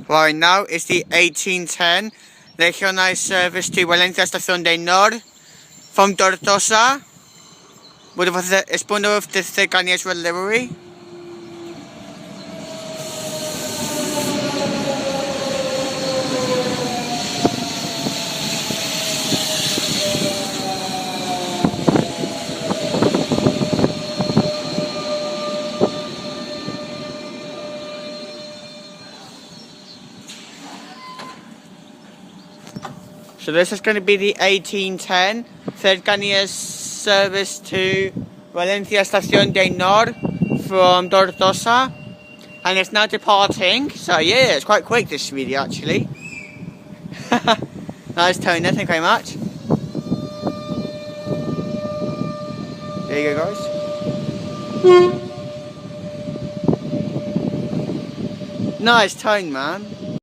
Right now it's the 1810 regional service to Valencia Estación de Nord from Tortosa. Es punto de cercanías delivery. So this is going to be the 1810 cercanías service to Valencia Estación de Nord from Tortosa, and it's now departing. So yeah, it's quite quick this video actually. Nice Tony, thank you very much. There you go, guys. Nice tone, man.